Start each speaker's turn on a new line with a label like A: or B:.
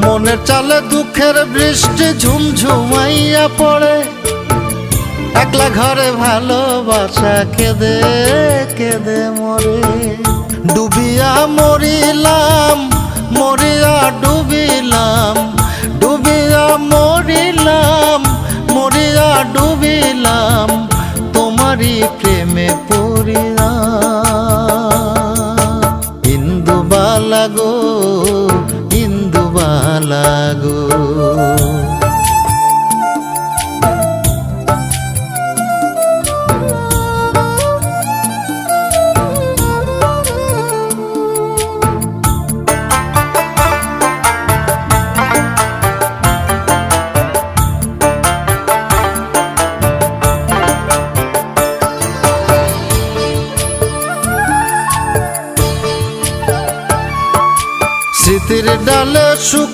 A: মনের চালে দুঃখের বৃষ্টি ঝুমঝুমাইয়া পড়ে, একলা ঘরে ভালোবাসা কেঁদে কেঁদে মরে। ডুবিয়া মরিলাম, মরিয়া ডুবিলাম, ডুবিয়া মরিলাম, মরিয়া ডুবিলাম, তোমারই প্রেমে পড়িয়া। ইন্দুবালা গো, ইন্দুবালা গো, স্মৃতির ডালে সুখ